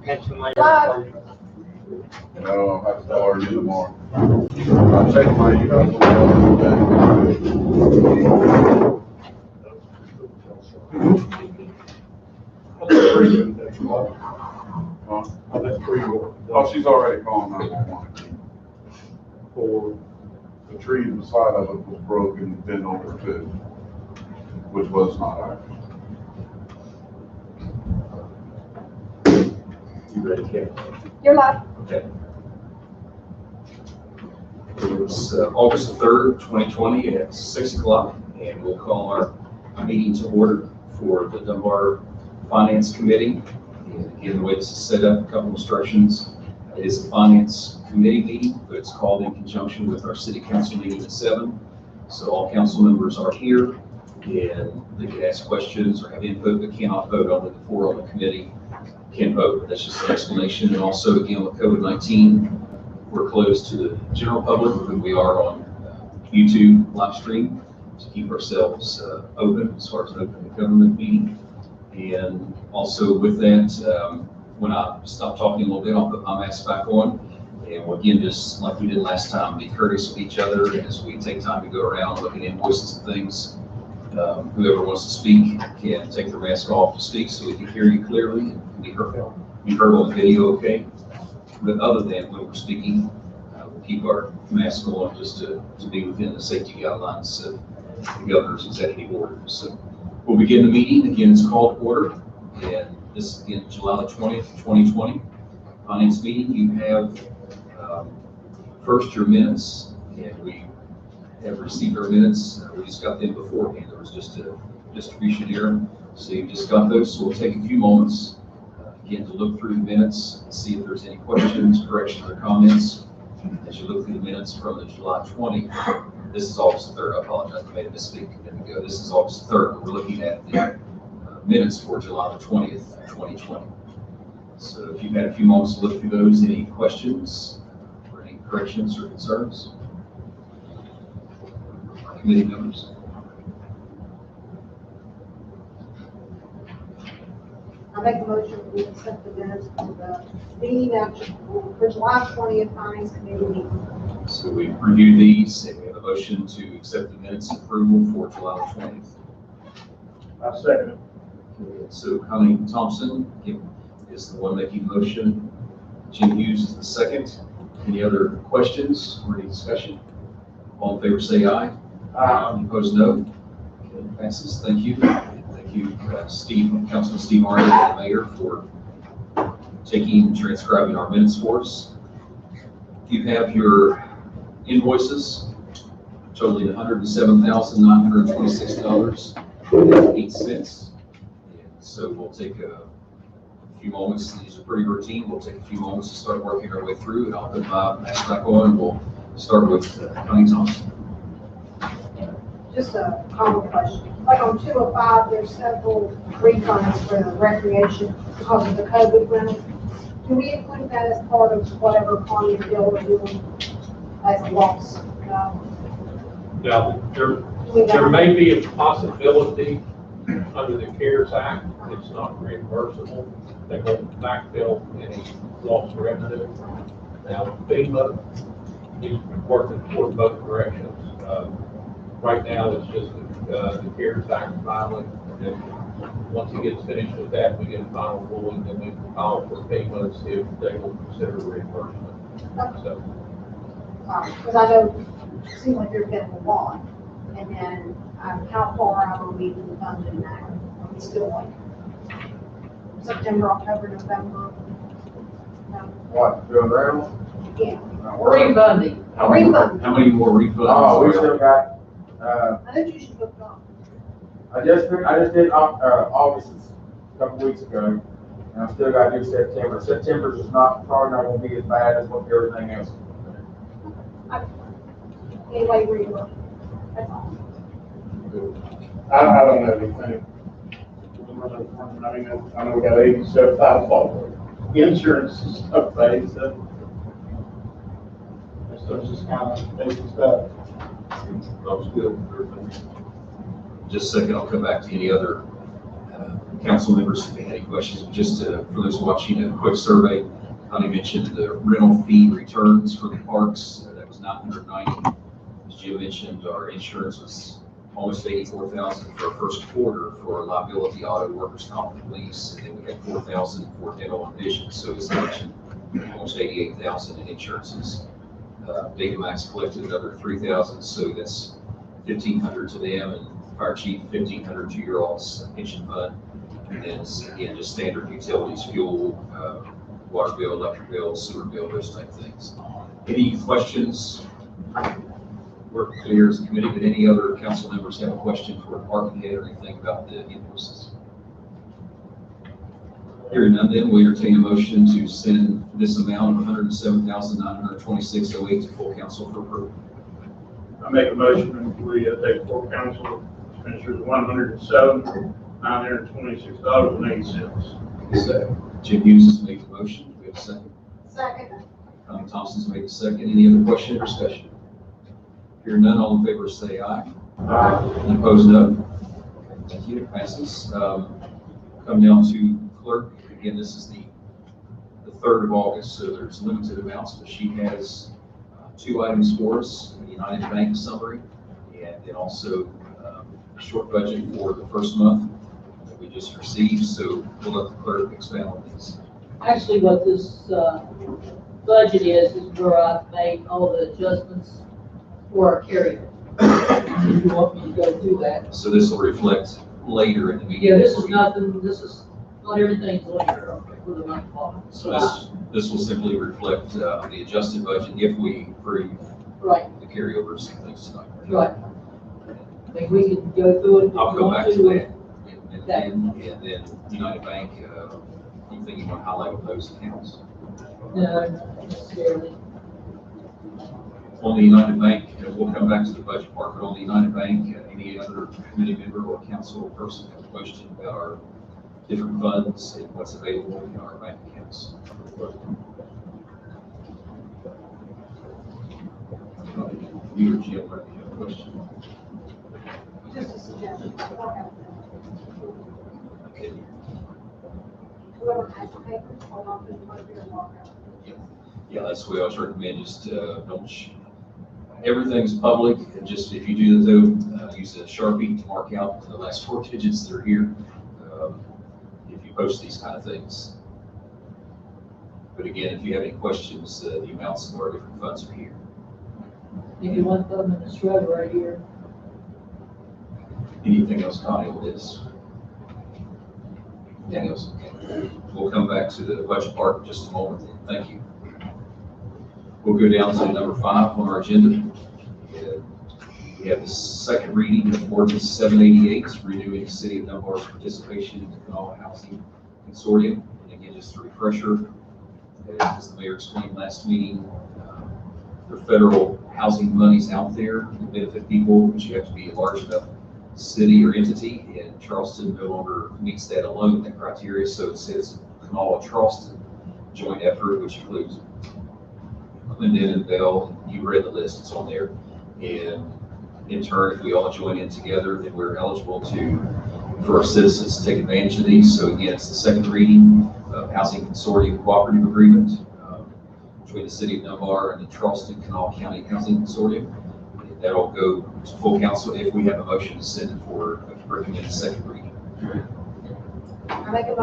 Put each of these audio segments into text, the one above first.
catching my phone. No, I'll have to call her tomorrow. I'll check my email Oh, she's already calling 911. For the tree to the side of it was broken and bent over too, which was not ours. You ready, Kate? You're live. Okay. It was August 3rd, 2020 at 6 o'clock, and we'll call our meeting to order for the Dunbar Finance Committee. And again, the way this is set up, a couple instructions. It is a Finance Committee meeting, but it's called in conjunction with our City Council meeting at 7. So all council members are here, and they can ask questions or have input, but cannot vote. Only the 4 on the committee can vote. That's just an explanation. And also, again, with COVID-19, we're closed to the general public, but we are on YouTube live stream to keep ourselves open as far as an open government meeting. And also with that, when I stop talking a little bit, I'll put my mask back on. And we'll, again, just like we did last time, be courteous with each other. And as we take time to go around looking at invoices and things, whoever wants to speak can take their mask off to speak so we can hear you clearly and be heard on the video, okay? But other than when we're speaking, we'll keep our mask on just to be within the safety guidelines of the governor's executive order. So we'll begin the meeting. Again, it's called to order. And this is again July the 20th, 2020. Finance meeting. You have first your minutes, and we have received our minutes. We just got them beforehand. There was just a distribution error. So you just got those. So we'll take a few moments again to look through the minutes and see if there's any questions, corrections, or comments. As you look through the minutes from the July 20th, this is August 3rd. I apologize, I made a mistake a minute ago. This is August 3rd. We're looking at the minutes for July the 20th, 2020. So if you've had a few moments to look through those, any questions or any corrections or concerns? Committee members? I make a motion we accept the minutes of the meeting for July 20th Finance Committee meeting. So we reviewed these, and we have a motion to accept the minutes approval for July 20th. I second it. Okay, so Connie Thompson is the one making the motion. Jim Hughes is the second. Any other questions or any discussion? All in favor say aye. Any opposed, no. Okay, passes. Thank you. Thank you, Councilman Steve Arnold, and the mayor, for taking and transcribing our minutes for us. You have your invoices totaling $107,926.08. So we'll take a few moments. These are pretty routine. We'll take a few moments to start working our way through, and I'll put my mask back on, and we'll start with Connie Thompson. Just a common question. Like on 205, there's several refunds for the recreation because of the COVID rental. Do we include that as part of whatever Connie and Bill are doing as a loss? Now, there may be a possibility under the CARES Act, it's not reimbursable. They won't backfill any lost revenue. Now, FEMA is working toward both directions. Right now, it's just the CARES Act filing. And then once he gets finished with that, we get a final ruling, then we can file for FEMA and see if they will consider reimbursement. So, because I know it seems like there's been a lot. And then how far out are we funded now? Are we still like September, October, November? No. What, doing rounds? Yeah. Refunding. How many more refunds? Oh, we still got, I know you should look up. I just did August a couple weeks ago, and I still got to do September. September's is probably not going to be as bad as what everything else is. Anyway, where you look. That's all. I don't know anything. I mean, I know we got $87,000 insurance and stuff paid, so it's just kind of basic stuff. That was good. Just a second, I'll come back to any other council members if they had any questions. Just for those watching, a quick survey. Connie mentioned the rental fee returns for the parks. That was 990. As Jim mentioned, our insurance was almost 84,000 for our first quarter for liability, auto, workers' comp, and police, and then we had 4,000 for dental and vision. So as I mentioned, almost 88,000 in insurances. Data Max collected another 3,000, so that's 1,500 to them, and fire chief 1,500 to your all's pension fund. And then again, just standard utilities, fuel, water bill, electric bill, sewer bill, those type things. Any questions? We're clear as a committee, but any other council members have a question for department head or anything about the invoices? Hearing none, then we entertain a motion to send this amount of $107,926.08 to full council for approval. I make a motion that we take full council expenditures $107,926.80. Is that Jim Hughes has made the motion? Do we have a second? Second. Connie Thompson's made the second. Any other question or discussion? Hearing none, all in favor say aye. Aye. And opposed, no. Thank you, it passes. Come down to clerk. Again, this is the 3rd of August, so there's limited amounts, but she has 2 items for us, the United Bank summary, and then also a short budget for the first month that we just received, so we'll let the clerk expound on these. Actually, what this budget is where I've made all the adjustments for our carryover. If you want me to go through that. So this will reflect later in the meeting. Yeah, this is not everything's on here for the month long. So this will simply reflect the adjusted budget if we approve Right, the carryovers and things tonight. right. I mean, we can go through it. if I'll you go want back to that. And then United Bank, anything you want to highlight with those accounts? No, not necessarily. On the United Bank, we'll come back to the budget part, but on the United Bank, any other committee member or council person have a question about our different funds and what's available in our bank accounts? You or Jim, have a question? Just a suggestion. Okay. Whoever has the paper, hold on to the paper and walk out. Yeah, that's the way I always recommend, just everything's public, and just if you do though, use a Sharpie to mark out the last 4 digits that are here, if you post these kind of things. But again, if you have any questions, the amounts of our different funds are here. If you want them in the shrub right here. Anything else, Connie, with this? Anything else? Okay. We'll come back to the budget part in just a moment. Thank you. We'll go down to number 5 on our agenda. We have the second reading of ordinance 788, renewing the city of Dunbar's participation in the Canal Housing Consortium. And again, just a refresher, as the mayor explained last meeting, the federal housing money's out there to benefit people, but you have to be a large enough city or entity, and Charleston no longer meets that alone, that criteria. So it says Canal Charleston joint effort, which includes Clinton and Bell. You read the list, it's on there. And in turn, if we all join in together, then we're eligible for our citizens to take advantage of these. So again, it's the second reading of Housing Consortium Cooperative Agreement between the city of Dunbar and the Charleston Kanawha County Housing Consortium. And that'll go to full council if we have a motion to send it for recommend the second reading. I make a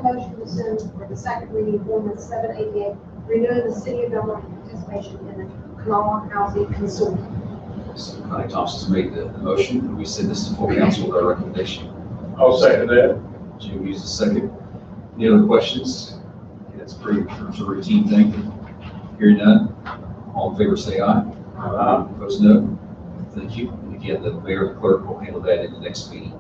motion to send for the second reading of ordinance 788, renewing the city of Dunbar's participation in the Canal Housing Consortium. So Connie Thompson's made the motion. We send this to full council with our recommendation. I'll second that. Jim Hughes the second. Any other questions? That's pretty much a routine thing. Hearing none, all in favor say aye. Aye. Opposed, no. Thank you. And again, the mayor and clerk will handle that in the next meeting.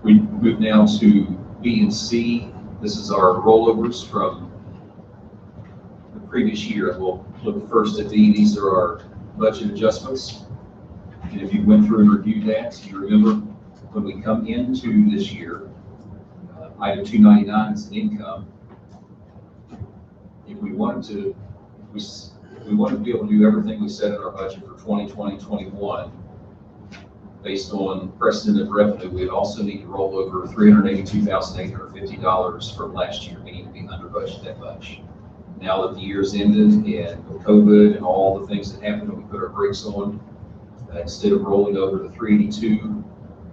We move now to B and C. This is our rollovers from the previous year. We'll look first at D. These are our budget adjustments. And if you went through and reviewed that, you remember when we come into this year, item 299 is an income. If we wanted to, we wanted to be able to do everything we said in our budget for 2020, 21, based on precedent of revenue, we'd also need to roll over $382,850 from last year, meaning to be under budget that much. Now that the year's ended and with COVID and all the things that happened, we put our brakes on. Instead of rolling over the 382,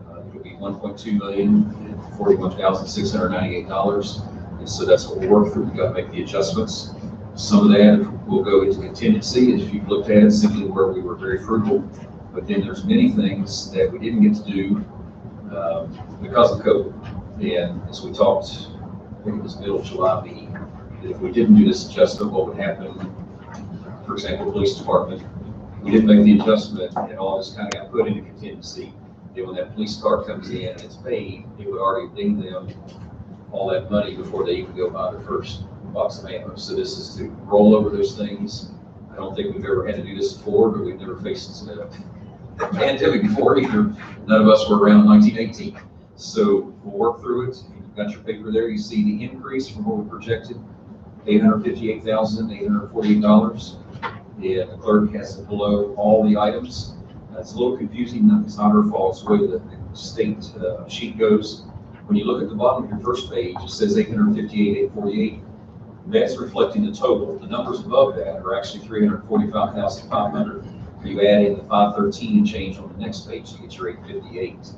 it'll be $1.241,698. And so that's what we'll work through. We've got to make the adjustments. Some of that will go into contingency, as you've looked at it, simply where we were very frugal. But then there's many things that we didn't get to do because of COVID. And as we talked, I think it was middle of July meeting, that if we didn't do this adjustment, what would happen? For example, the police department, we didn't make the adjustment, and all this kind of got put into contingency. Then when that police car comes in and it's paid, it would already ding them all that money before they even go buy their first box of ammo. So this is to roll over those things. I don't think we've ever had to do this before, but we've never faced a pandemic before either. None of us were around 1918. So we'll work through it. You've got your paper there. You see the increase from what we projected, $858,848. And the clerk has it below all the items. It's a little confusing. It's not her fault. It's the way the state sheet goes. When you look at the bottom of your first page, it says $858,848. That's reflecting the total. The numbers above that are actually $345,500. You add in the 513 and change on the next page to get your 858.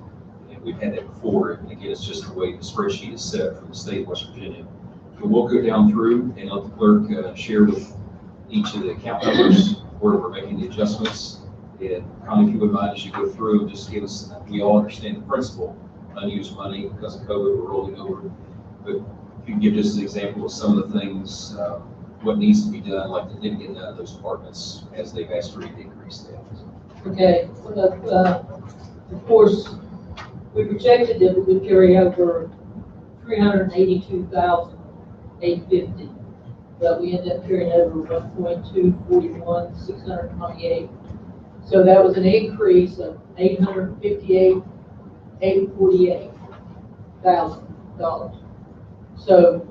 And we've had that before. And again, it's just the way the spreadsheet is set up for the state of West Virginia. But we'll go down through and let the clerk share with each of the account numbers where we're making the adjustments. And Connie, if you wouldn't mind, as you go through, just give us, we all understand the principle, unused money because of COVID, we're rolling over. But if you can give just an example of some of the things, what needs to be done, like they didn't get done in those departments as they've asked for you to increase that. Okay, of course, we projected that we would carry over 382,850, but we ended up carrying over 1.241,628. So that was an increase of $858,848,000. So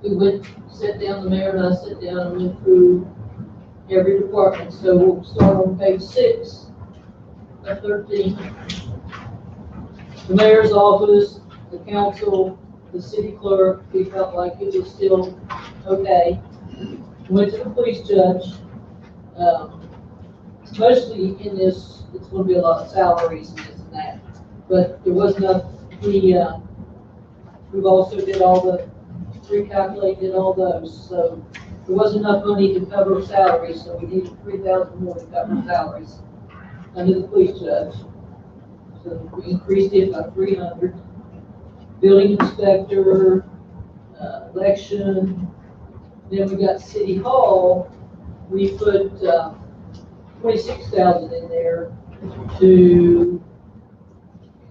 we sat down, the mayor and I sat down and went through every department. So we'll start on page 6 of 13. The mayor's office, the council, the city clerk, we felt like it was still okay. Went to the police judge. Mostly in this, it's going to be a lot of salaries and this and that, but there was enough. We've also did all the recalculated all those, so there wasn't enough money to cover salaries, so we needed 3,000 more to cover salaries under the police judge. So we increased it by 300. Building inspector, election. Then we got city hall. We put 26,000 in there to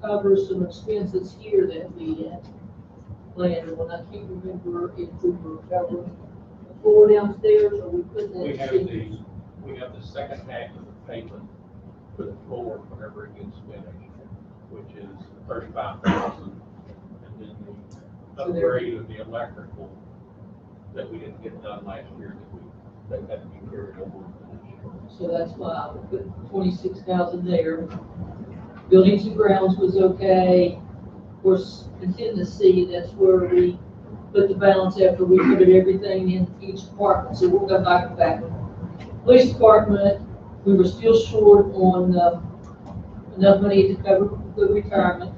cover some expenses here that we had planned. When I can't remember if we were covering the floor downstairs or we put that. We have the second half of the payment for the floor whenever it gets finished, which is 35,000, and then the upgrade of the electrical that we didn't get done last year that had to be carried over. So that's why I put 26,000 there. Buildings and grounds was okay. Of course, contingency, that's where we put the balance after we put everything in each department. So we'll go back to back. Police department, we were still short on enough money to cover the retirement.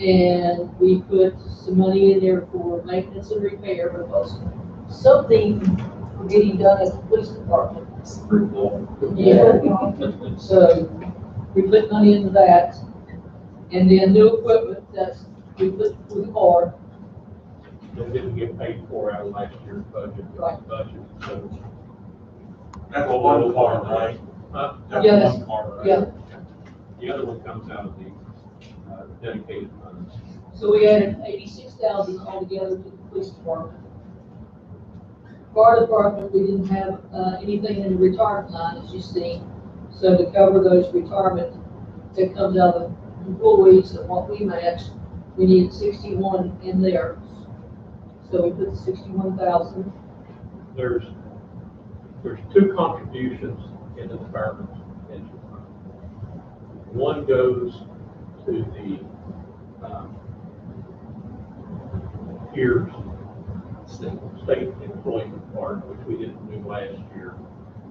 And we put some money in there for maintenance and repair because something we're getting done at the police department. Yeah. So we put money into that. And then new equipment we put for the car. That didn't get paid for out of last year's budget. Right. So That's a one car, right? Yeah, That's one car, right? Yeah. The other one comes out of the dedicated funds. So we added 86,000 altogether to the police department. Fire department, we didn't have anything in the retirement line, as you see. So to cover those retirement that comes out of employees and what we matched, we needed 61 in there. So we put 61,000. There's two contributions into the fireman's pension fund. One goes to the, peers state employment part, which we didn't do last year.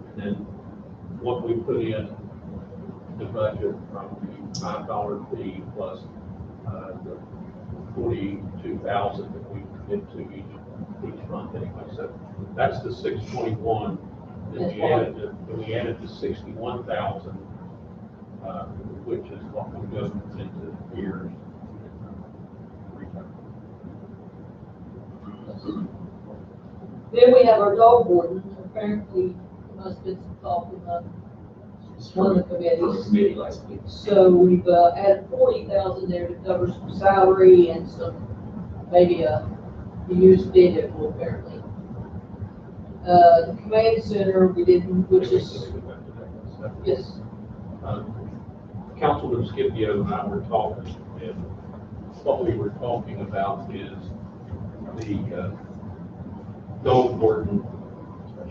And then what we put in the budget from the $5 fee plus, the 42,000 that we commit to each month anyway. So that's the 621. Then we added the 61,000, which is what will go into peers. Then we have our dog warden. Apparently, there must have been some talk in one of the committees. Committee last week. So we've added 40,000 there to cover some salary and some, maybe a used vehicle apparently. The command center, we didn't, which is, yes, Councilman Scipio and I were talking, and what we were talking about is the dog warden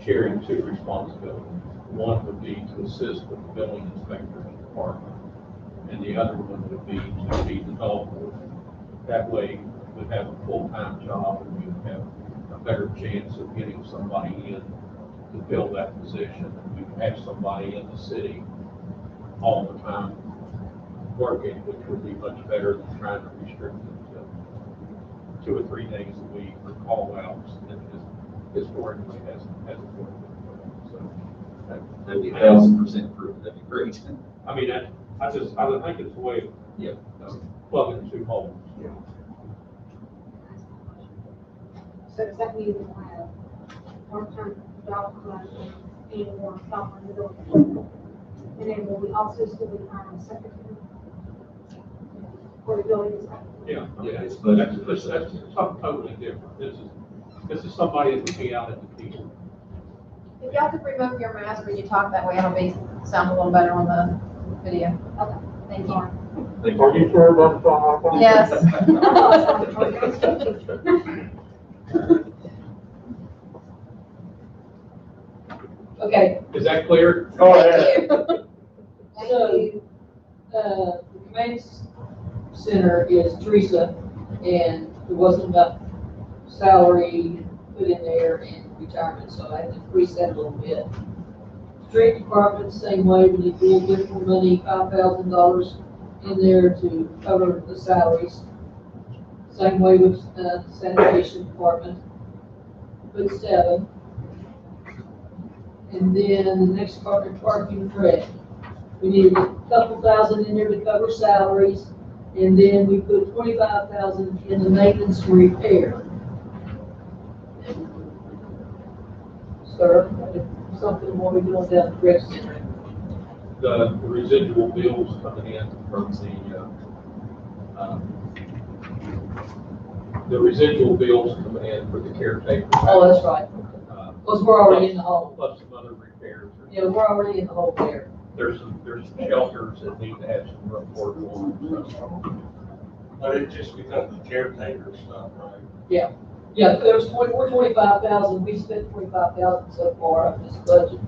sharing two responsibilities. One would be to assist with the building inspector's department, and the other one would be to be the dog warden. That way, we'd have a full-time job, and we would have a better chance of getting somebody in to fill that position. We would have somebody in the city all the time working, which would be much better than trying to restrict it to 2 or 3 days a week for call outs, and historically hasn't worked. So That'd be 1,000% proof. That'd be great. I mean, I think it's a way of plugging 2 holes. Yeah. So does that mean we'll have part-time dog collection and more software in the building? And then will we also still be hiring a secretary for the building inspector? Yeah, Yeah, it's that's budget. something totally different. This is somebody that would be out at the field. If y'all could remove your mask when you talk, that way it'll sound a little better on the video. Okay, thank you. Thank Are you sure about that? Yes. okay. Is that clear? Oh, yeah. Thank So, you. the command center is Teresa, and there wasn't enough salary put in there and retirement, so I had to increase that a little bit. Street department, same way, we need a little bit more money, $5,000 in there to cover the salaries. Same way with sanitation department, put 7. And then the next department, parking and rec. We needed a couple thousand in there to cover salaries, and then we put 25,000 in the maintenance and repair. Sir, something more we doing down the rec center. The residual bills coming in from the residual bills coming in for the caretaker. Oh, that's right, because we're already in the hole. Plus some other repairs. Yeah, we're already in the hole there. There's some shelters that need to have some rough work on. So. But it's just because of the caretaker stuff, right? Yeah, there's we're 25,000, we spent 25,000 so far of this budget.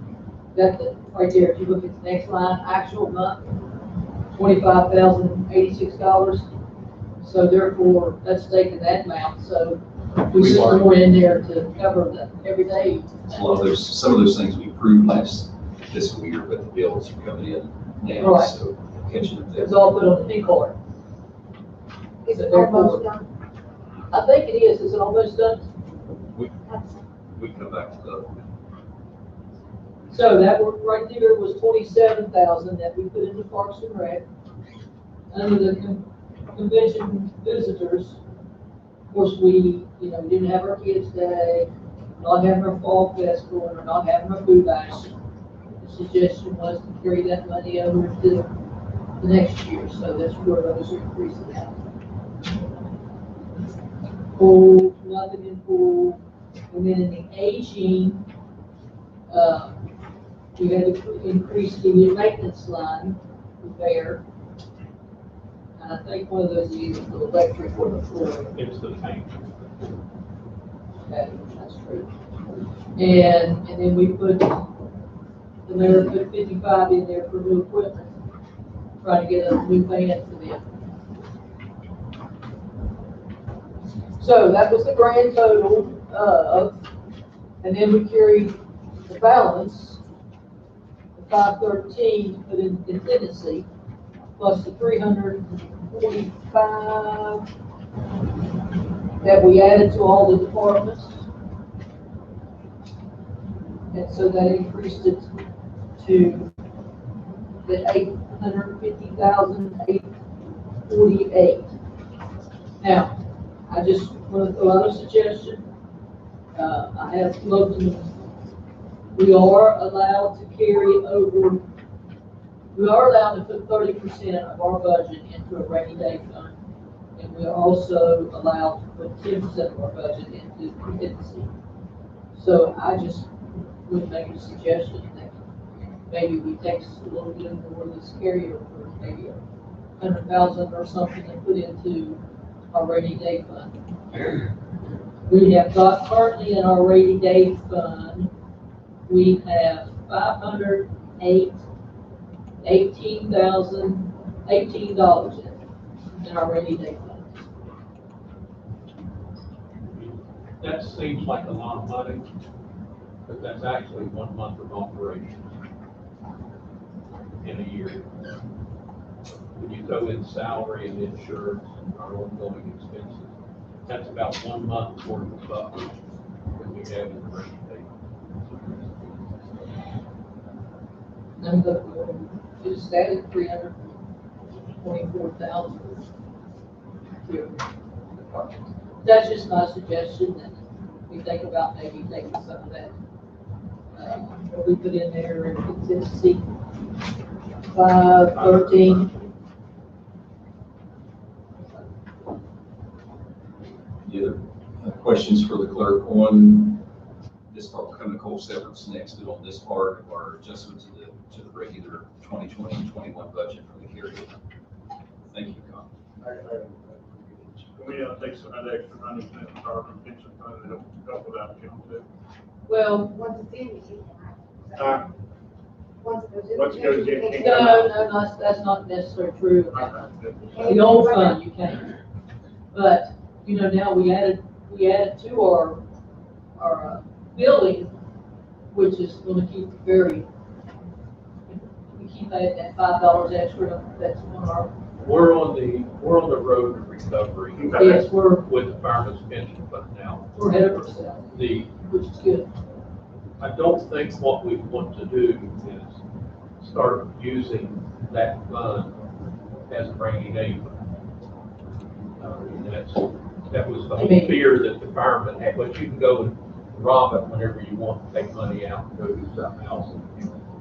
That's it, right there, if you look at the next line, actual month, $25,086. So therefore, that's taking that amount, so we put more in there to cover the everyday. A lot of some of those things we approved last fiscal year, but the bills are coming in now, Right. so catching up there. It's all put on the P card. Is it almost done? I think it is, it's almost done. We come back to the. So that work right there was 27,000 that we put into Parks and Rec. Under the convention visitors, of course, we didn't have our kids' day, not having our fall festival, or not having our food bash. The suggestion was to carry that money over to the next year, so that's where those are increasing out. Pool, nothing in pool, and then in the aging, we had to increase the maintenance line there. And I think one of those is either the electric or the floor. It's the tank. Okay, that's true. And then we put, the mayor put 55 in there for new equipment. trying to get a new van for them. So that was the grand total of, and then we carried the balance, the 513 put in contingency, plus the 345 that we added to all the departments. And so that increased it to the 850,848. Now, I just want to throw out a suggestion. I have looked, we are allowed to carry over, we are allowed to put 30% of our budget into a rainy day fund. And we are also allowed to put 10% of our budget into contingency. So I just would make a suggestion that maybe we take a little bit more of this carryover, maybe 100,000 or something, and put into our rainy day fund. We have got currently in our rainy day fund, we have $518 in our rainy day fund. That seems like a lot of money, but that's actually 1 month of operation in a year. When you throw in salary and insurance and our ongoing expenses, that's about 1 month worth of buffer that we have in the rainy day. And we just added 324,000 here. That's just my suggestion, that we think about maybe taking some of that, what we put in there in contingency, 513. Any other questions for the clerk on this part? We'll come to coal severance next, but on this part of our adjustment to the regular 2020-21 budget for the carryover. Thank you, Con. We take some of that extra money from our pension fund and help with that account too. Well, Once it's in, you can. Once Once it goes in, you can no, that's not necessarily true. The old fund, you can't. But, you know, now we added to our building, which is going to keep we keep that $5 extra, that's on our. We're on the road to recovery. Yes, we're With the fireman's pension fund now. ahead of ourselves, which is good. I don't think what we want to do is start using that fund as a rainy day fund. That was the whole fear that the firemen had, but you can go and rob it whenever you want to take money out and go do something else.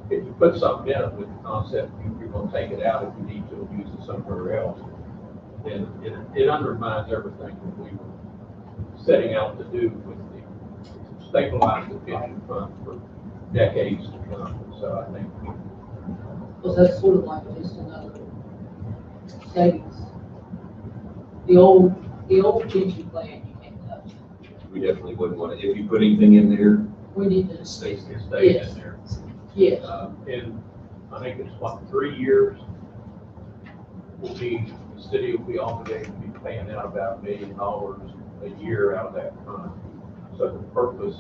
If you put something in it with the concept, you're going to take it out if you need to use it somewhere else, then it undermines everything that we were setting out to do with the stabilize the pension fund for decades to come. So I think Because that's sort of like just another savings. The old pension plan you can't touch. We definitely wouldn't want to, if you put anything in there, We need to it stays there. stay Yes. in there. yes. And I think it's 3 years the city will be obligated to be paying out about $1 million a year out of that fund. So the purpose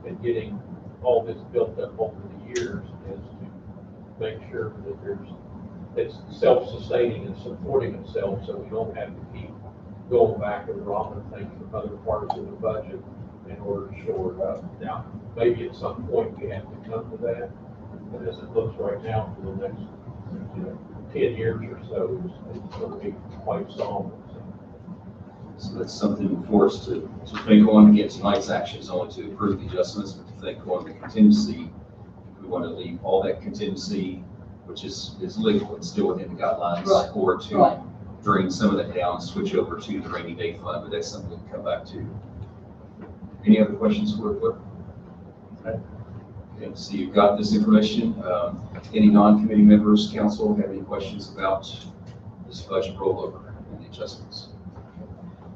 in getting all this built up over the years is to make sure that it's self-sustaining and supporting itself, so we don't have to keep going back and robbing things from other parts of the budget in order to shore it up. Now, maybe at some point we have to come to that, but as it looks right now, for the next 10 years or so, it's going to be quite solid. So that's something for us to think on. Again, tonight's action is only to approve the adjustments, but to think on the contingency. We want to leave all that contingency, which is legal, it's still within the guidelines, Right. or to bring some of that down, switch over to the rainy day fund, but that's something we can come back to. Any other questions for the clerk? Okay, so you've got this information. Any non-committee members, council, have any questions about this budget rollover and the adjustments?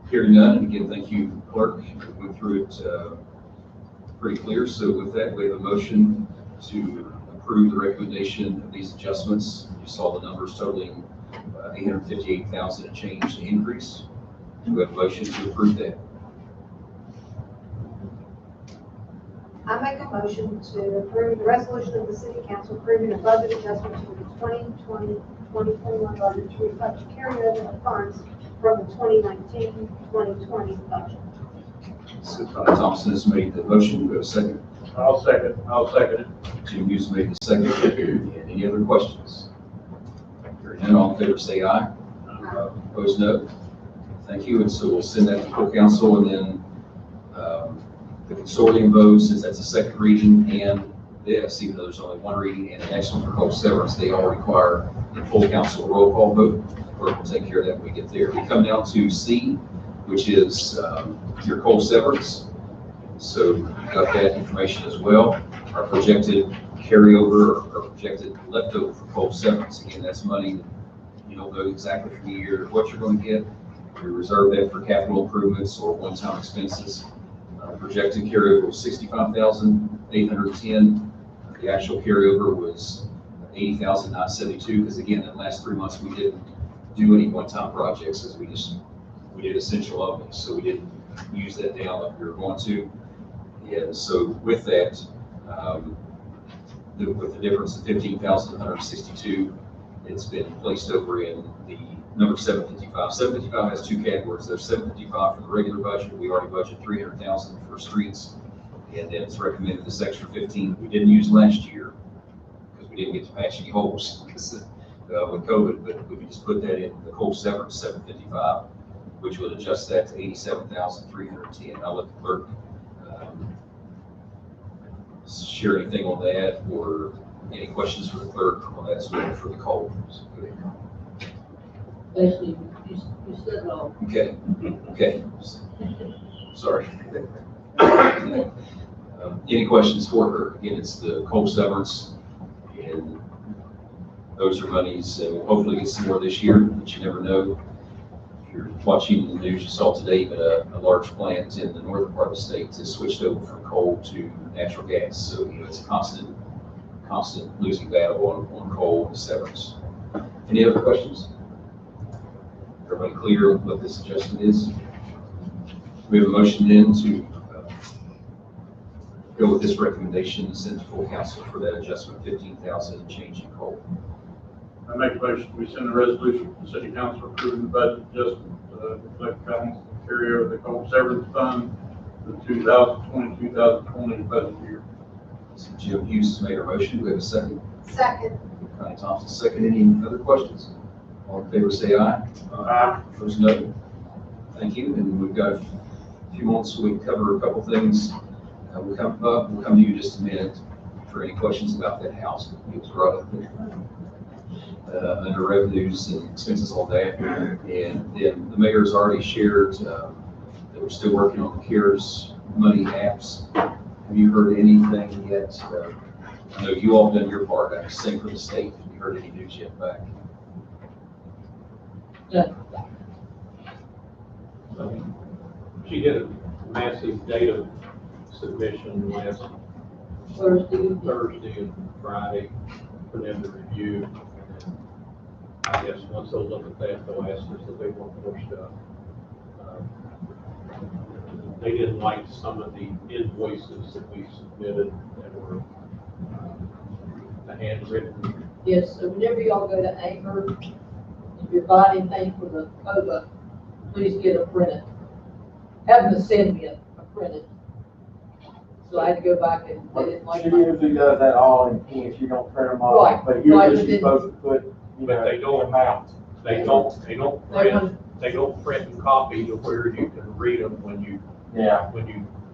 Hearing none, and again, thank you, clerk. We went through it pretty clear. So with that, we have a motion to approve the recommendation of these adjustments. You saw the numbers totaling $858,000 and change to increase. Do we have a motion to approve that? I make a motion to approve the resolution of the city council approving a budget adjustment to the 2020-2021 budget to reflect carryover of funds from the 2019-2020 budget. So Connie Thompson has made the motion. Do we have a second? I'll second it. Jim Hughes made the second. And any other questions? Hearing none, all in favor say aye. Opposed, no. Thank you. And so we'll send that to full council, and then the consortium votes, since that's a second reading, and this, even though there's only one reading, and the next one for coal severance, they all require a full council roll call vote. We'll take care of that when we get there. We come down to C, which is your coal severance. So you got that information as well. Our projected carryover or projected leftover for coal severance. Again, that's money that you don't know exactly from year to what you're going to get. We reserve that for capital improvements or one-time expenses. Projected carryover was $65,810. The actual carryover was $80,972, because again, the last 3 months we didn't do any one-time projects, as we did essential only, so we didn't use that down like we were going to. And so with that, with the difference of $15,162, it's been placed over in the number 755. 755 has two categories. There's 755 for the regular budget. We already budgeted $300,000 for streets, and then it's recommended this extra 15 we didn't use last year because we didn't get to patch any holes with COVID. But we can just put that in the coal severance 755, which would adjust that to $87,310. I'll let the clerk share anything on that, or any questions for the clerk on that for the coal. So, go ahead. Basically, you said it all. Okay. Sorry. Any questions for her? Again, it's the coal severance, and those are monies, and we'll hopefully get some more this year, but you never know. If you're watching the news, you saw today that a large plant in the northern part of the state has switched over from coal to natural gas. So, it's a constant losing battle on coal and severance. Any other questions? Everybody clear on what this adjustment is? We have a motion then to go with this recommendation and send to full council for that adjustment, $15,000 and change in coal. I make a motion, we send a resolution to the city council approving the budget adjustment, reflect council carry over the coal severance fund for the 2020 budget year. So Jim Hughes has made a motion. Do we have a second? Second. Connie Thompson, second. Any other questions? All in favor say aye. Opposed, no. Thank you. And we've got a few moments so we can cover a couple things. We'll come to you in just a minute for any questions about that house. It was brought up under revenues and expenses on that. And then the mayor's already shared that we're still working on the CARES money apps. Have you heard anything yet? I know you all done your part. I'm same for the state. Have you heard any news yet back? Yeah. She did a massive data submission last Thursday. Thursday and Friday for them to review. I guess once they'll look at that, they'll ask us if they want more stuff. They didn't like some of the invoices that we submitted that were the handwritten. Yes, so whenever y'all go to Anchor, if you're buying anything for the COBA, please get a printed. Have them send me a printed. So I had to go back and they didn't like She mine. usually does that all in ink, she don't print them all, Right, but right, usually but she's then- supposed to put, But they don't- amount. They don't They print and copy to where you can read them when you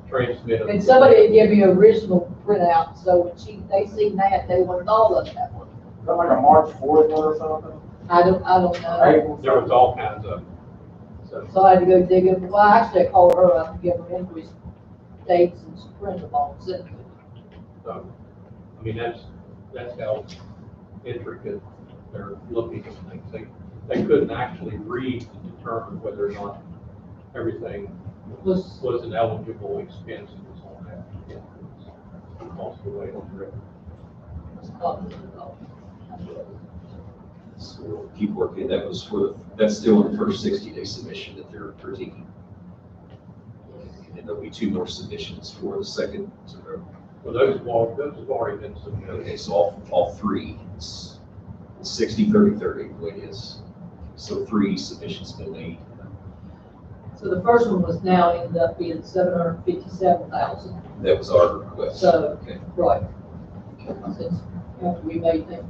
transmit them. And somebody had given me an original printout, so when they seen that, they wanted all of that one. Is that like a March 4th one or something? I don't know. April There was all kinds of, So I had to go dig in. Well, actually, I called her up and give her invoice dates and she printed them all and sent them. so, I mean, that's how intricate they're looking at things. They couldn't actually read to determine whether or not everything was an eligible expense that was on that. It was also the way on the record. copies of it all. So we'll keep working. That was that's still in the first 60-day submission that they're critiquing. And there'll be 2 more submissions for the second. Well, those have already been submitted. Okay, so all 3, it's 60, 30, 30, the way it is. So 3 submissions been made. So the first one was now ended up being 757,000. That was our request. So, Okay. right. Since after we made them,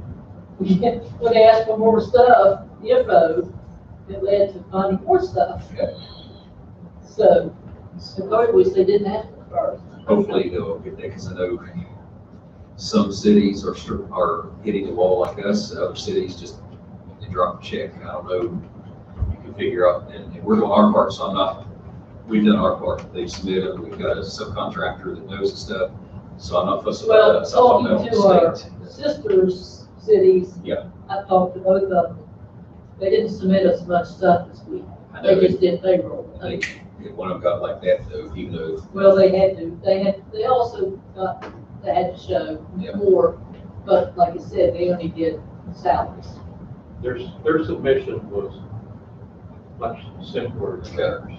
when they asked for more stuff, info, it led to finding more stuff. Okay. So, of course, they didn't ask for first. Hopefully they'll get that, because I know some cities are hitting the wall like us, and other cities just, they drop a check. I don't know, you can figure out, and we're doing our part, so we've done our part. They've submitted, we've got a subcontractor that knows the stuff, so I'm not fussing about Well, us. I'm talking talking about to our the state. sisters cities, Yeah. I talked to both of them. They didn't submit us much stuff this week. I know They just did payroll. I think one of them got like that though, even though, Well, they also they had to show Yeah. more, but like I said, they only did salaries. Their submission was much simpler than ours.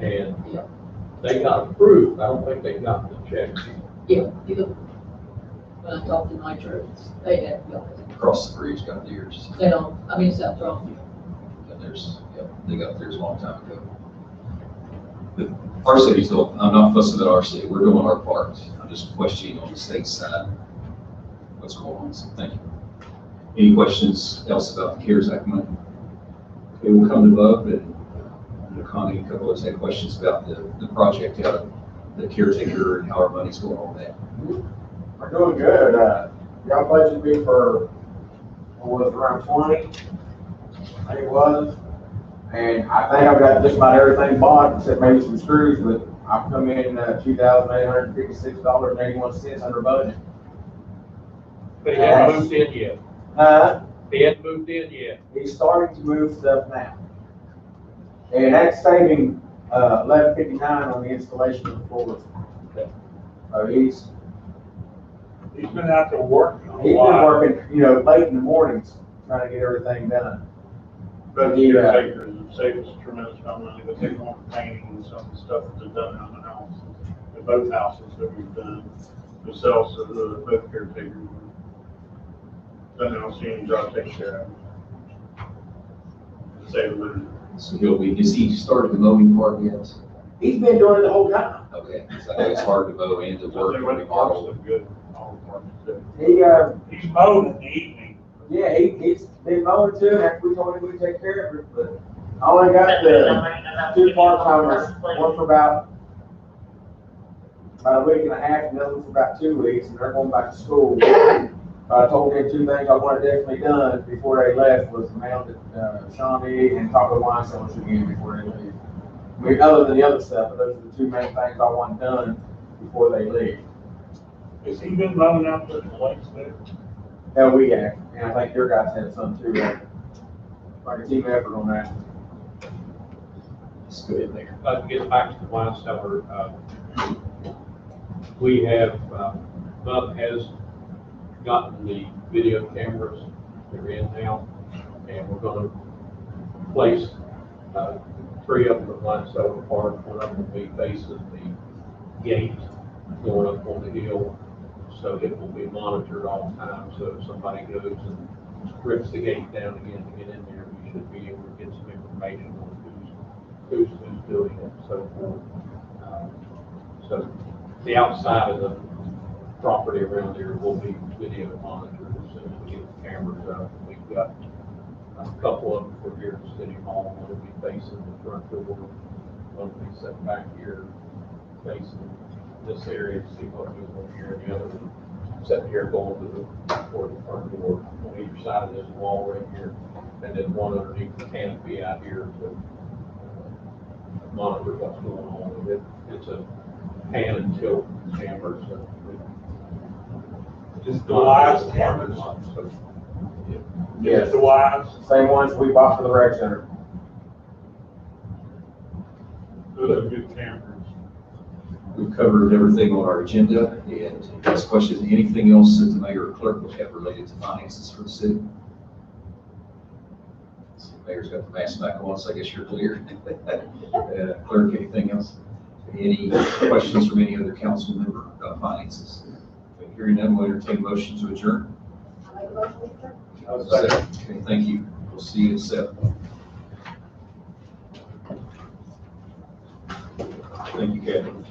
And Yeah. they got approved. I don't think they got the check. Yeah, when I talked to Nitros, they had, across the bridge got theirs. they don't, I mean, South Charleston. And they got theirs a long time ago. But our city's still, I'm not fussing at our city, we're doing our part. I'm just questioning on the state side what's going on, so thank you. Any questions else about the CARES Act money? Okay, we'll come to Bub and Connie, a couple of us had questions about the project, the caretaker and how our money's going on that. We're doing good. Y'all budgeted me for, what was it, around 20? I think it was. And I think I've got just about everything bought, except maybe some screws, but I've come in $2,856.81 under budget. But he hadn't moved in yet. He hadn't moved in yet. He's starting to move stuff now. And that's saving $11.59 on the installation of the floors. So he's been out there working a been lot. working, late in the mornings, trying to get everything done. But the caretakers have saved us a tremendous amount of money, but they want painting and some of the stuff that they've done around the house, in both houses that we've done, themselves, both caretakers. Then I don't see any job taken care of. To say the least. So is he started the mowing part yet? He's been doing it the whole time. Okay, because I know it's hard to mow and to work and remodel. Good. All the parks good. He's mowed in the evening. Yeah, he's been mowing too, after we told him we'd take care of it, but I only got the 2 part-timers, one for about a week and a half, and the other one for about 2 weeks, and they're going back to school. I told them 2 things I wanted definitely done before they left was mount at Shawnee and talk with wine cellars again before they leave. I mean, other than the other stuff, but those are the 2 main things I want done before they leave. Has he been mowing out there in the lakes there? Hell, we have, and I think your guys have some too, right? Like a team effort on that. It's good in there. To get back to the wine cellar, we have, Bub has gotten the video cameras, they're in now, and we're gonna place, 3 of them at wine cellar park. One of them will be facing the gate going up on the hill, so it will be monitored all the time, so if somebody goes and rips the gate down again to get in there, we should be able to get some information on who's doing it, so forth. So the outside of the property around there will be video monitored as soon as we get the cameras up. We've got a couple of them for here at City Hall, one will be facing the front door, one will be set back here facing this area to see what goes on here, and the other one set here going toward the front door on either side of this wall right here, and then one underneath the canopy out here to monitor what's going on. It's a pan and tilt camera, so. Just the wise cameras. Yes, the wise. Same ones we bought for the rec center. Those are good cameras. We've covered everything on our agenda, and ask questions, anything else that the mayor or clerk would have related to finances for the city? The mayor's got the mask back on, so I guess you're clear. Clerk, anything else? Any questions from any other council member about finances? Hearing none, we'll entertain a motion to adjourn. I make a motion to adjourn. Okay, thank you. We'll see you at 7. Thank you, Kevin.